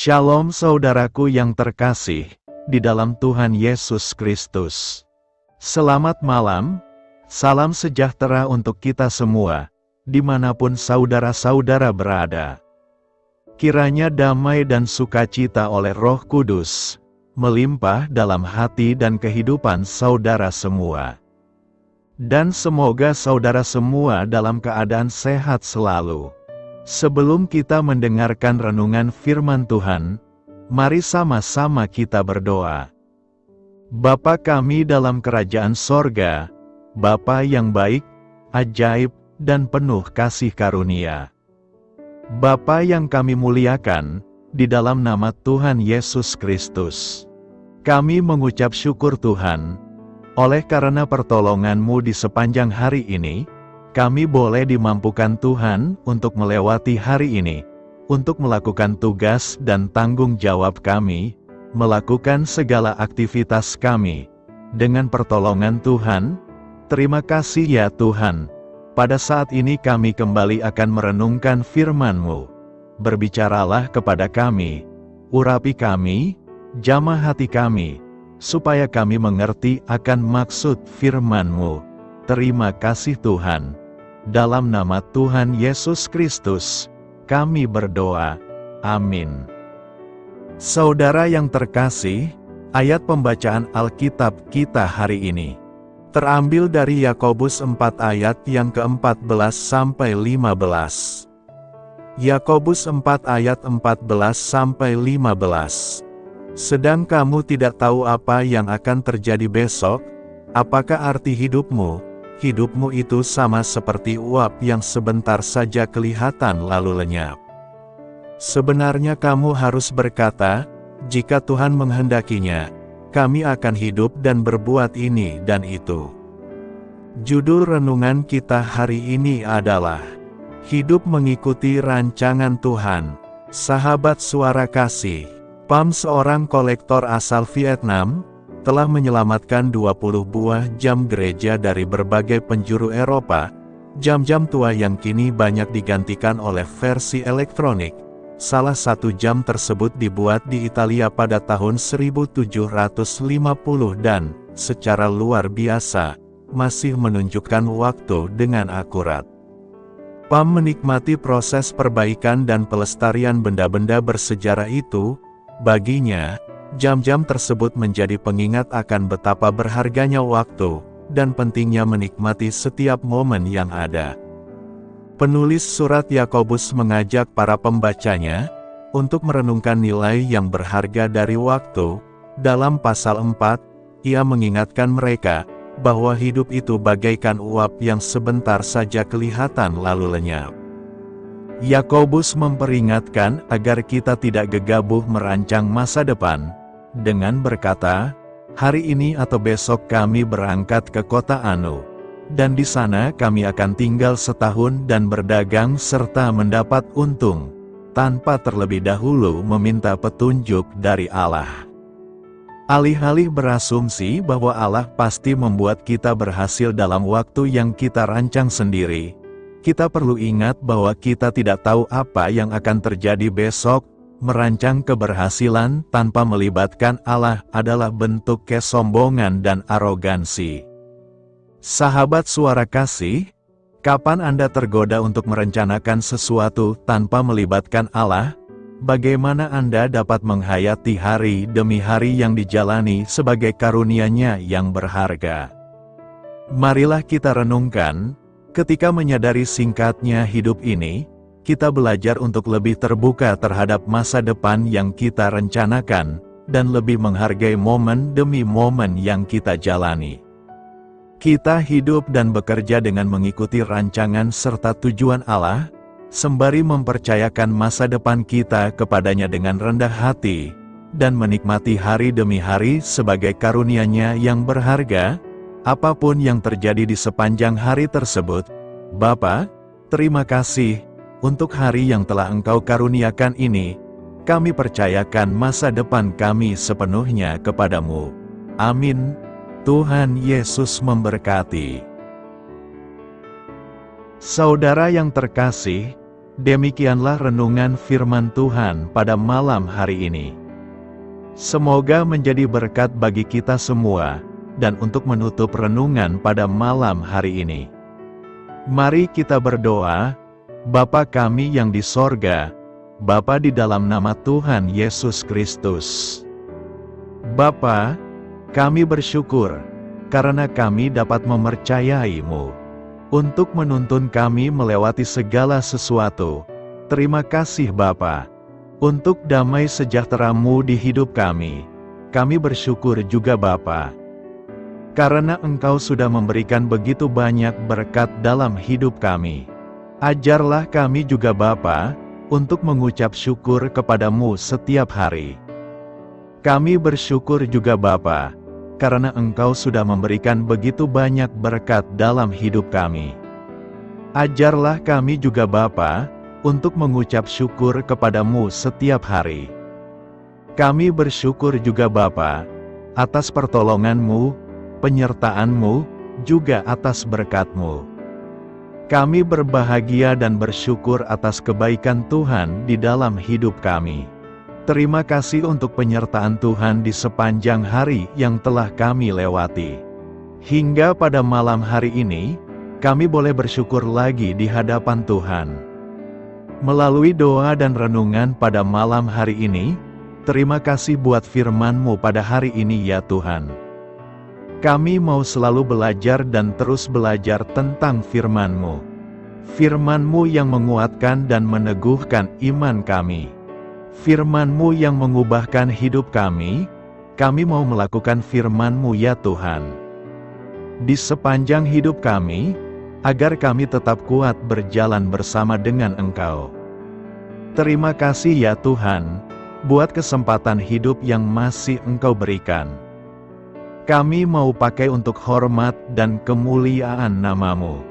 Shalom saudaraku yang terkasih, di dalam Tuhan Yesus Kristus. Selamat malam, salam sejahtera untuk kita semua, dimanapun saudara-saudara berada. Kiranya damai dan sukacita oleh Roh Kudus, melimpah dalam hati dan kehidupan saudara semua. Dan semoga saudara semua dalam keadaan sehat selalu. Sebelum kita mendengarkan renungan firman Tuhan, mari sama-sama kita berdoa. Bapa kami dalam kerajaan sorga, Bapa yang baik, ajaib, dan penuh kasih karunia. Bapa yang kami muliakan, di dalam nama Tuhan Yesus Kristus. Kami mengucap syukur Tuhan, oleh karena pertolongan-Mu di sepanjang hari ini, kami boleh dimampukan Tuhan untuk melewati hari ini, untuk melakukan tugas dan tanggung jawab kami, melakukan segala aktivitas kami. Dengan pertolongan Tuhan, terima kasih ya Tuhan. Pada saat ini kami kembali akan merenungkan firman-Mu. Berbicaralah kepada kami, urapi kami, jamah hati kami, supaya kami mengerti akan maksud firman-Mu. Terima kasih Tuhan. Dalam nama Tuhan Yesus Kristus, kami berdoa. Amin. Saudara yang terkasih, ayat pembacaan Alkitab kita hari ini terambil dari Yakobus 4 ayat yang ke-14 sampai 15. Yakobus 4 ayat 14 sampai 15. Sedang kamu tidak tahu apa yang akan terjadi besok, apakah arti hidupmu? Hidupmu itu sama seperti uap yang sebentar saja kelihatan lalu lenyap. Sebenarnya kamu harus berkata, jika Tuhan menghendakinya, kami akan hidup dan berbuat ini dan itu. Judul renungan kita hari ini adalah Hidup Mengikuti Rancangan Tuhan. Sahabat suara kasih, Pam, seorang kolektor asal Vietnam, telah menyelamatkan 20 buah jam gereja dari berbagai penjuru Eropa, jam-jam tua yang kini banyak digantikan oleh versi elektronik. Salah satu jam tersebut dibuat di Italia pada tahun 1750 dan, secara luar biasa, masih menunjukkan waktu dengan akurat. Pam menikmati proses perbaikan dan pelestarian benda-benda bersejarah itu. Baginya, jam-jam tersebut menjadi pengingat akan betapa berharganya waktu, dan pentingnya menikmati setiap momen yang ada. Penulis surat Yakobus mengajak para pembacanya, untuk merenungkan nilai yang berharga dari waktu. Dalam pasal 4, ia mengingatkan mereka, bahwa hidup itu bagaikan uap yang sebentar saja kelihatan lalu lenyap. Yakobus memperingatkan agar kita tidak gegabah merancang masa depan, dengan berkata, hari ini atau besok kami berangkat ke kota Anu, dan di sana kami akan tinggal setahun dan berdagang serta mendapat untung, tanpa terlebih dahulu meminta petunjuk dari Allah. Alih-alih berasumsi bahwa Allah pasti membuat kita berhasil dalam waktu yang kita rancang sendiri, kita perlu ingat bahwa kita tidak tahu apa yang akan terjadi besok. Merancang keberhasilan tanpa melibatkan Allah adalah bentuk kesombongan dan arogansi. Sahabat suara kasih, kapan Anda tergoda untuk merencanakan sesuatu tanpa melibatkan Allah? Bagaimana Anda dapat menghayati hari demi hari yang dijalani sebagai karunia-Nya yang berharga? Marilah kita renungkan, ketika menyadari singkatnya hidup ini, kita belajar untuk lebih terbuka terhadap masa depan yang kita rencanakan, dan lebih menghargai momen demi momen yang kita jalani. Kita hidup dan bekerja dengan mengikuti rancangan serta tujuan Allah, sembari mempercayakan masa depan kita kepadanya dengan rendah hati, dan menikmati hari demi hari sebagai karunia-Nya yang berharga, apapun yang terjadi di sepanjang hari tersebut. Bapa, terima kasih untuk hari yang telah Engkau karuniakan ini. Kami percayakan masa depan kami sepenuhnya kepadamu. Amin. Tuhan Yesus memberkati. Saudara yang terkasih, Demikianlah renungan firman Tuhan pada malam hari ini. Semoga menjadi berkat bagi kita semua, dan untuk menutup renungan pada malam hari ini, mari kita berdoa. Bapa kami yang di sorga, Bapa di dalam nama Tuhan Yesus Kristus. Bapa, kami bersyukur, karena kami dapat mempercayai-Mu untuk menuntun kami melewati segala sesuatu. Terima kasih Bapa, untuk damai sejahtera-Mu di hidup kami. Kami bersyukur juga Bapa, karena Engkau sudah memberikan begitu banyak berkat dalam hidup kami. Ajarlah kami juga Bapa, untuk mengucap syukur kepada-Mu setiap hari. Kami bersyukur juga Bapa, karena Engkau sudah memberikan begitu banyak berkat dalam hidup kami. Ajarlah kami juga Bapa, untuk mengucap syukur kepada-Mu setiap hari. Kami bersyukur juga Bapa, atas pertolongan-Mu, penyertaan-Mu, juga atas berkat-Mu. Kami berbahagia dan bersyukur atas kebaikan Tuhan di dalam hidup kami. Terima kasih untuk penyertaan Tuhan di sepanjang hari yang telah kami lewati. Hingga pada malam hari ini, kami boleh bersyukur lagi di hadapan Tuhan. Melalui doa dan renungan pada malam hari ini, terima kasih buat firman-Mu pada hari ini ya Tuhan. Kami mau selalu belajar dan terus belajar tentang firman-Mu. Firman-Mu yang menguatkan dan meneguhkan iman kami. Firman-Mu yang mengubahkan hidup kami mau melakukan firman-Mu ya Tuhan. Di sepanjang hidup kami, agar kami tetap kuat berjalan bersama dengan Engkau. Terima kasih ya Tuhan, buat kesempatan hidup yang masih Engkau berikan. Kami mau pakai untuk hormat dan kemuliaan nama-Mu.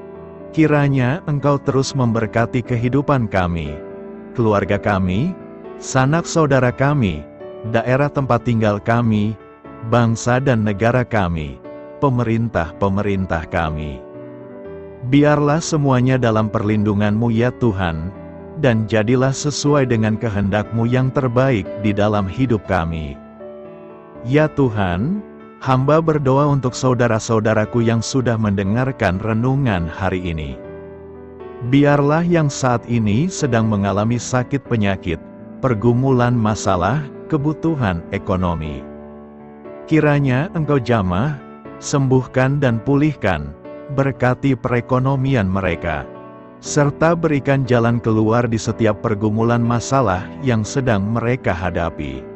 Kiranya Engkau terus memberkati kehidupan kami, keluarga kami, sanak saudara kami, daerah tempat tinggal kami, bangsa dan negara kami, pemerintah-pemerintah kami. Biarlah semuanya dalam perlindungan-Mu ya Tuhan, dan jadilah sesuai dengan kehendak-Mu yang terbaik di dalam hidup kami. Ya Tuhan, hamba berdoa untuk saudara-saudaraku yang sudah mendengarkan renungan hari ini. Biarlah yang saat ini sedang mengalami sakit penyakit, pergumulan masalah, kebutuhan ekonomi, kiranya Engkau jamah, sembuhkan dan pulihkan, berkati perekonomian mereka, serta berikan jalan keluar di setiap pergumulan masalah yang sedang mereka hadapi.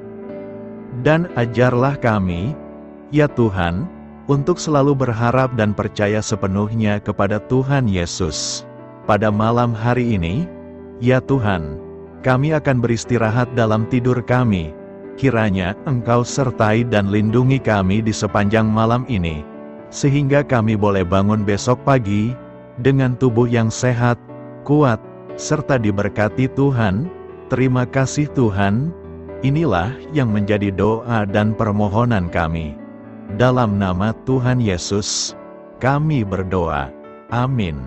Dan ajarlah kami, ya Tuhan, untuk selalu berharap dan percaya sepenuhnya kepada Tuhan Yesus. Pada malam hari ini, ya Tuhan, kami akan beristirahat dalam tidur kami. Kiranya Engkau sertai dan lindungi kami di sepanjang malam ini, sehingga kami boleh bangun besok pagi dengan tubuh yang sehat, kuat, serta diberkati Tuhan. Terima kasih Tuhan. Inilah yang menjadi doa dan permohonan kami. Dalam nama Tuhan Yesus, kami berdoa. Amin.